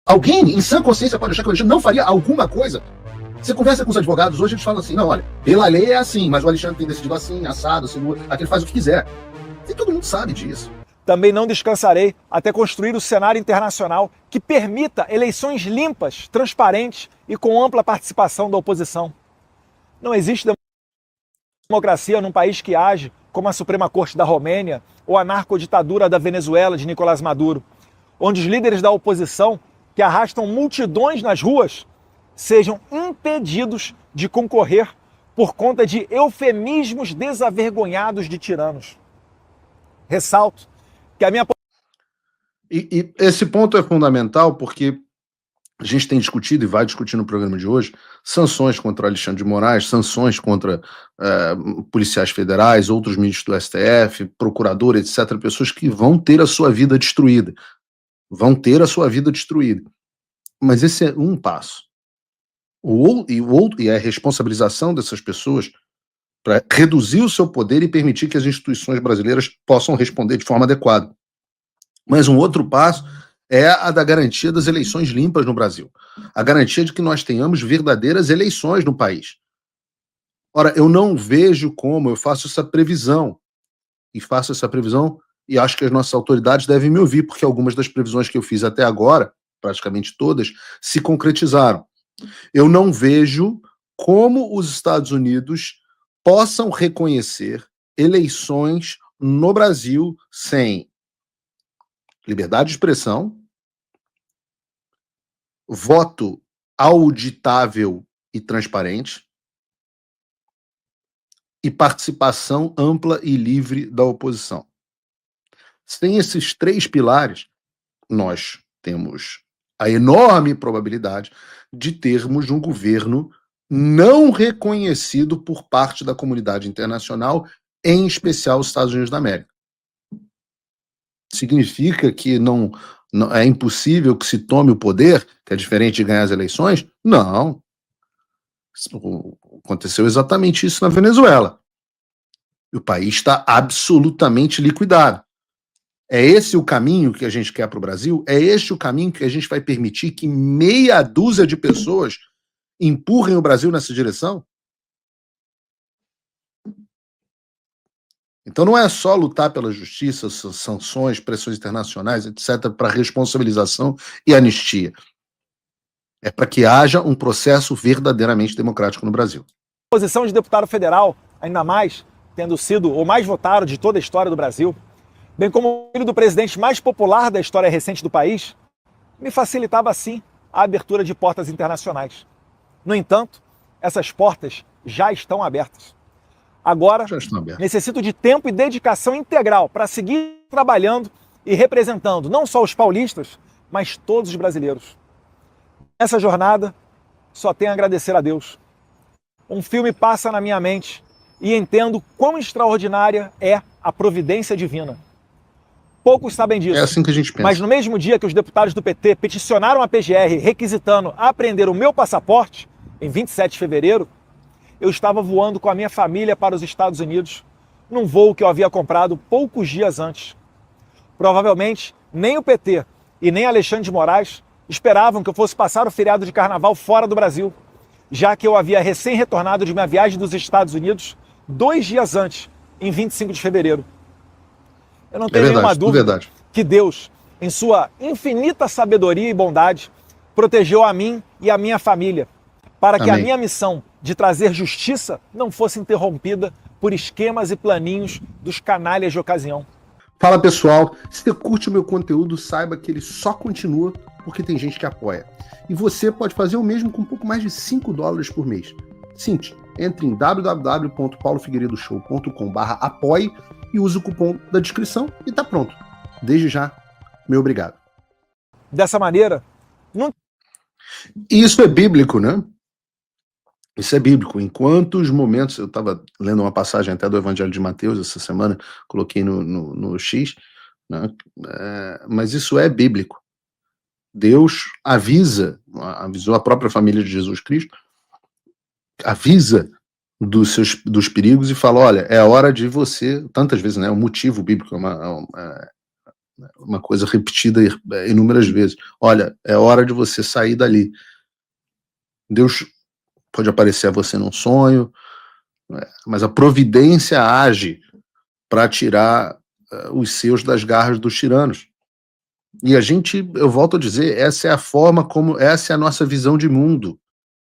Alguém em sã consciência pode achar que o Alexandre não faria alguma coisa? Você conversa com os advogados, hoje eles falam assim, não, olha, pela lei é assim, mas o Alexandre tem decidido assim, assado, assim, aquele faz o que quiser. E todo mundo sabe disso. Também não descansarei até construir o cenário internacional que permita eleições limpas, transparentes e com ampla participação da oposição. Não existe democracia num país que age como a Suprema Corte da Romênia ou a narcoditadura da Venezuela de Nicolás Maduro, onde os líderes da oposição, que arrastam multidões nas ruas, sejam impedidos de concorrer por conta de eufemismos desavergonhados de tiranos. Ressalto que a minha... E esse ponto é fundamental porque a gente tem discutido e vai discutir no programa de hoje sanções contra Alexandre de Moraes, sanções contra policiais federais, outros ministros do STF, procurador, etc., pessoas que vão ter a sua vida destruída. Vão ter a sua vida destruída. Mas esse é um passo. E a responsabilização dessas pessoas para reduzir o seu poder e permitir que as instituições brasileiras possam responder de forma adequada. Mas um outro passo é a da garantia das eleições limpas no Brasil. A garantia de que nós tenhamos verdadeiras eleições no país. Ora, eu não vejo como eu faço essa previsão. E acho que as nossas autoridades devem me ouvir, porque algumas das previsões que eu fiz até agora, praticamente todas, se concretizaram. Eu não vejo como os Estados Unidos possam reconhecer eleições no Brasil sem liberdade de expressão, voto auditável e transparente e participação ampla e livre da oposição. Sem esses três pilares, nós temos a enorme probabilidade de termos um governo não reconhecido por parte da comunidade internacional, em especial os Estados Unidos da América. Significa que não é impossível que se tome o poder, que é diferente de ganhar as eleições? Não. Aconteceu exatamente isso na Venezuela. E o país está absolutamente liquidado. É esse o caminho que a gente quer para o Brasil? É este o caminho que a gente vai permitir que meia dúzia de pessoas empurrem o Brasil nessa direção? Então não é só lutar pela justiça, sanções, pressões internacionais, etc., para responsabilização e anistia. É para que haja um processo verdadeiramente democrático no Brasil. A posição de deputado federal, ainda mais tendo sido o mais votado de toda a história do Brasil, bem como o filho do presidente mais popular da história recente do país, me facilitava, sim, a abertura de portas internacionais. No entanto, essas portas já estão abertas. Agora, necessito de tempo e dedicação integral para seguir trabalhando e representando não só os paulistas, mas todos os brasileiros. Nessa jornada, só tenho a agradecer a Deus. Um filme passa na minha mente e entendo quão extraordinária é a providência divina. Poucos sabem disso. É assim que a gente pensa. Mas no mesmo dia que os deputados do PT peticionaram a PGR requisitando apreender o meu passaporte, em 27 de fevereiro, eu estava voando com a minha família para os Estados Unidos, num voo que eu havia comprado poucos dias antes. Provavelmente, nem o PT e nem Alexandre de Moraes esperavam que eu fosse passar o feriado de carnaval fora do Brasil, já que eu havia recém-retornado de minha viagem dos Estados Unidos 2 dias antes, em 25 de fevereiro. Eu não tenho nenhuma dúvida que Deus, em sua infinita sabedoria e bondade, protegeu a mim e a minha família, para que a minha missão de trazer justiça não fosse interrompida por esquemas e planinhos dos canalhas de ocasião. Fala pessoal, se você curte o meu conteúdo, saiba que ele só continua porque tem gente que apoia. E você pode fazer o mesmo com um pouco mais de $5 por mês. Simples, entre em www.paulofigueiredoshow.com/apoie e use o cupom da descrição e tá pronto. Desde já, meu obrigado. Dessa maneira, não... Isso é bíblico, né? Isso é bíblico. Em quantos momentos, eu estava lendo uma passagem até do Evangelho de Mateus essa semana, coloquei no X, né? Mas isso é bíblico. Deus avisou a própria família de Jesus Cristo, avisa dos perigos e fala, olha, é a hora de você, tantas vezes, né? O motivo bíblico uma coisa repetida inúmeras vezes. Olha, é hora de você sair dali. Deus pode aparecer a você num sonho, mas a providência age para tirar os seus das garras dos tiranos. E eu volto a dizer, essa é a nossa visão de mundo.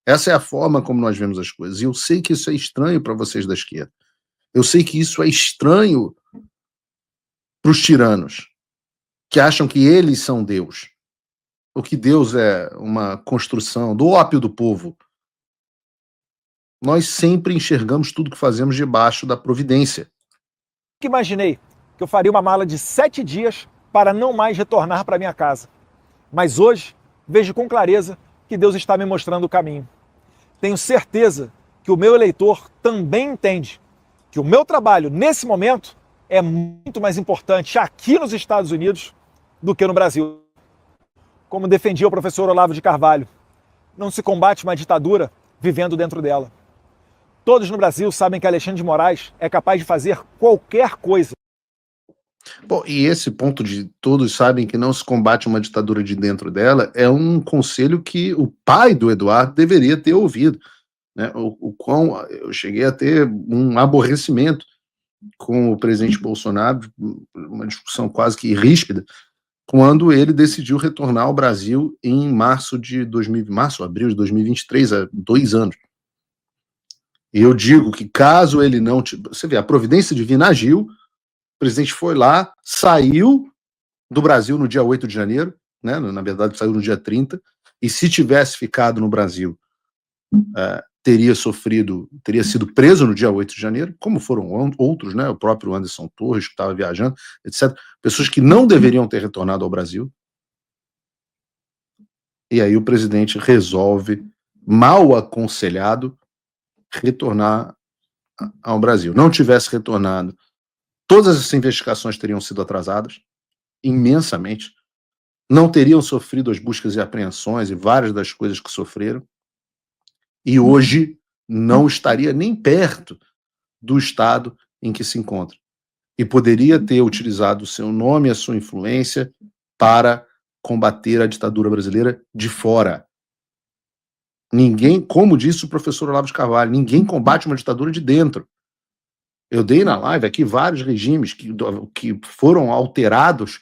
Essa é a forma como nós vemos as coisas. E eu sei que isso é estranho para vocês da esquerda. Eu sei que isso é estranho para os tiranos, que acham que eles são Deus. Ou que Deus é uma construção do ópio do povo. Nós sempre enxergamos tudo que fazemos debaixo da providência. Imaginei que eu faria uma mala de 7 dias para não mais retornar para minha casa. Mas hoje vejo com clareza que Deus está me mostrando o caminho. Tenho certeza que o meu eleitor também entende que o meu trabalho, nesse momento, é muito mais importante aqui nos Estados Unidos do que no Brasil. Como defendia o professor Olavo de Carvalho, não se combate uma ditadura vivendo dentro dela. Todos no Brasil sabem que Alexandre de Moraes é capaz de fazer qualquer coisa. Bom, e esse ponto de todos sabem que não se combate uma ditadura de dentro dela é um conselho que o pai do Eduardo deveria ter ouvido, né? O qual eu cheguei a ter um aborrecimento com o presidente Bolsonaro, uma discussão quase que ríspida, quando ele decidiu retornar ao Brasil em abril de 2023, há 2 anos. E eu digo que caso ele não... Você vê, a providência divina agiu, o presidente foi lá, saiu do Brasil no dia 8 de janeiro, né? Na verdade saiu no dia 30, e se tivesse ficado no Brasil, teria sido preso no dia 8 de janeiro, como foram outros, né? O próprio Anderson Torres, que estava viajando, etc. Pessoas que não deveriam ter retornado ao Brasil. E aí o presidente resolve, mal aconselhado, retornar ao Brasil. Não tivesse retornado, todas essas investigações teriam sido atrasadas, imensamente, não teriam sofrido as buscas e apreensões e várias das coisas que sofreram, e hoje não estaria nem perto do estado em que se encontra. E poderia ter utilizado o seu nome e a sua influência para combater a ditadura brasileira de fora. Ninguém, como disse o professor Olavo de Carvalho, ninguém combate uma ditadura de dentro. Eu dei na live aqui vários regimes que foram alterados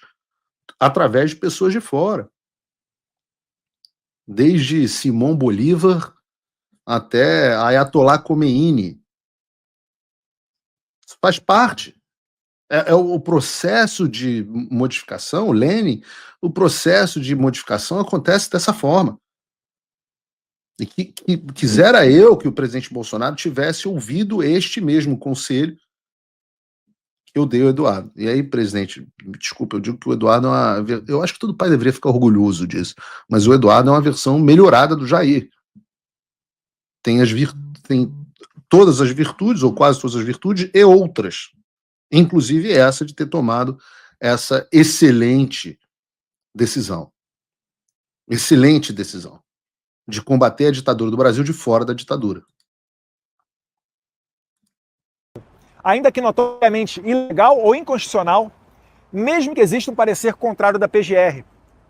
através de pessoas de fora. Desde Simão Bolívar até Ayatollah Khomeini. Isso faz parte. É o processo de modificação, Lenin, o processo de modificação acontece dessa forma. E que quisera eu que o presidente Bolsonaro tivesse ouvido este mesmo conselho que eu dei ao Eduardo. E aí, presidente, desculpa, eu digo que o Eduardo eu acho que todo pai deveria ficar orgulhoso disso, mas o Eduardo é uma versão melhorada do Jair. Tem todas as virtudes, ou quase todas as virtudes, e outras. Inclusive essa de ter tomado essa excelente decisão. Excelente decisão de combater a ditadura do Brasil de fora da ditadura. Ainda que notoriamente ilegal ou inconstitucional, mesmo que exista um parecer contrário da PGR,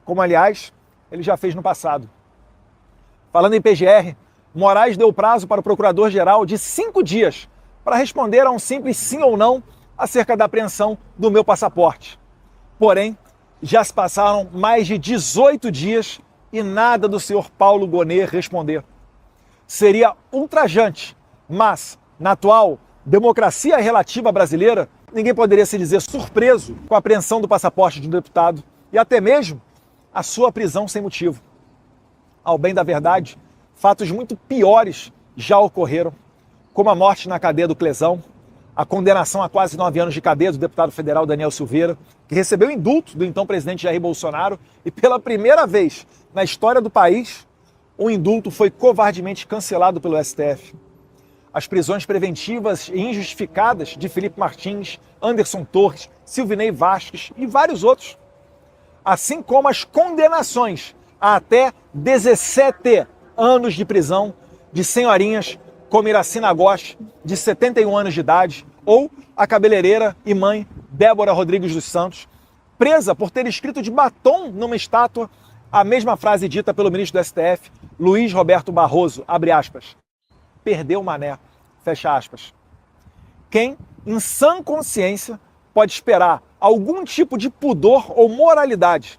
como, aliás, ele já fez no passado. Falando em PGR, Moraes deu prazo para o procurador-geral de 5 dias para responder a um simples sim ou não acerca da apreensão do meu passaporte. Porém, já se passaram mais de 18 dias e nada do senhor Paulo Gonet responder. Seria ultrajante, mas, na atual democracia relativa brasileira, ninguém poderia se dizer surpreso com a apreensão do passaporte de um deputado e até mesmo a sua prisão sem motivo. Ao bem da verdade, fatos muito piores já ocorreram, como a morte na cadeia do Clesão, a condenação a quase 9 anos de cadeia do deputado federal Daniel Silveira, que recebeu indulto do então presidente Jair Bolsonaro e pela primeira vez na história do país, o indulto foi covardemente cancelado pelo STF. As prisões preventivas e injustificadas de Felipe Martins, Anderson Torres, Silvinei Vasquez e vários outros. Assim como as condenações a até 17 anos de prisão de senhorinhas como Iracina Gosch, de 71 anos de idade, ou a cabeleireira e mãe Débora Rodrigues dos Santos, presa por ter escrito de batom numa estátua a mesma frase dita pelo ministro do STF, Luiz Roberto Barroso, abre aspas, perdeu o mané, fecha aspas. Quem, em sã consciência, pode esperar algum tipo de pudor ou moralidade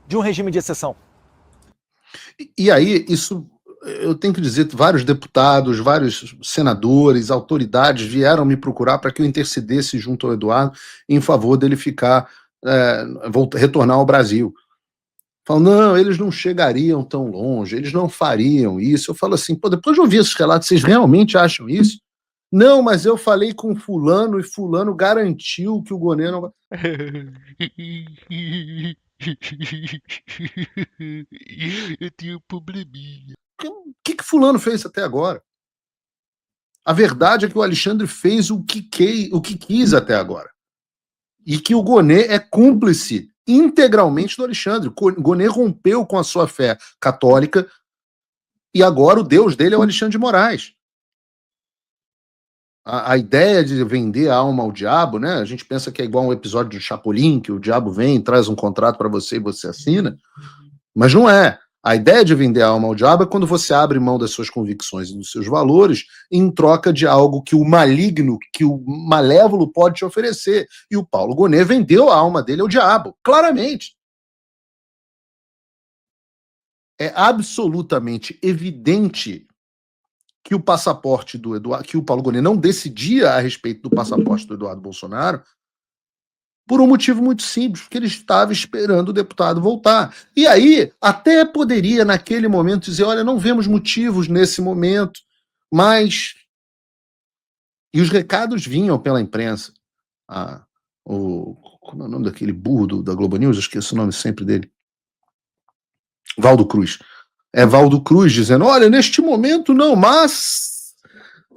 de um regime de exceção? E aí, isso, eu tenho que dizer, vários deputados, vários senadores, autoridades vieram me procurar para que eu intercedesse junto ao Eduardo em favor dele ficar, retornar ao Brasil. Falam, não, eles não chegariam tão longe, eles não fariam isso. Eu falo assim, pô, depois de ouvir esses relatos, vocês realmente acham isso? Não, mas eu falei com fulano e fulano garantiu que o Gonê não vai... Eu tenho um probleminha. O que fulano fez até agora? A verdade é que o Alexandre fez o que quis até agora. E que o Gonê é cúmplice integralmente do Alexandre. O Gonê rompeu com a sua fé católica e agora o Deus dele é o Alexandre de Moraes. A ideia de vender a alma ao diabo, né? A gente pensa que é igual um episódio do Chapolin, que o diabo vem e traz um contrato para você e você assina, mas não é. A ideia de vender a alma ao diabo é quando você abre mão das suas convicções e dos seus valores em troca de algo que o maligno, que o malévolo pode te oferecer. E o Paulo Gonê vendeu a alma dele ao diabo, claramente. É absolutamente evidente que o passaporte do Eduardo, que o Paulo Gonê não decidia a respeito do passaporte do Eduardo Bolsonaro por um motivo muito simples, porque ele estava esperando o deputado voltar. E aí, até poderia, naquele momento, dizer, olha, não vemos motivos nesse momento, mas... E os recados vinham pela imprensa. Como é o nome daquele burro da Globo News? Eu esqueço o nome sempre dele. Valdo Cruz. É Valdo Cruz dizendo, olha, neste momento não, mas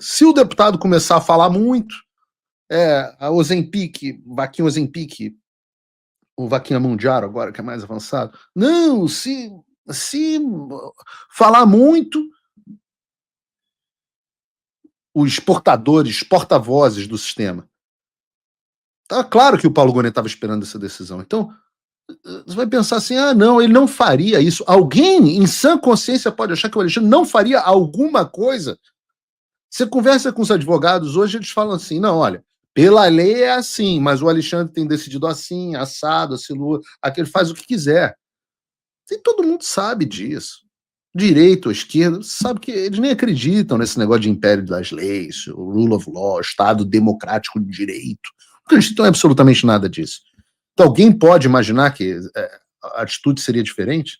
se o deputado começar a falar muito, a Ozempic, Vaquinha Ozempic, o Vaquinha Mundial agora, que é mais avançado, não, se falar muito, os porta-vozes do sistema. Tá claro que o Paulo Gonê estava esperando essa decisão. Então, você vai pensar assim, não, ele não faria isso. Alguém em sã consciência pode achar que o Alexandre não faria alguma coisa? Você conversa com os advogados hoje, eles falam assim, não, olha, pela lei é assim, mas o Alexandre tem decidido assim, assado, assim, aquele faz o que quiser. E todo mundo sabe disso. Direita ou esquerda, sabe que eles nem acreditam nesse negócio de império das leis, o rule of law, Estado democrático de direito. Não acreditam em absolutamente nada disso. Então, alguém pode imaginar que a atitude seria diferente?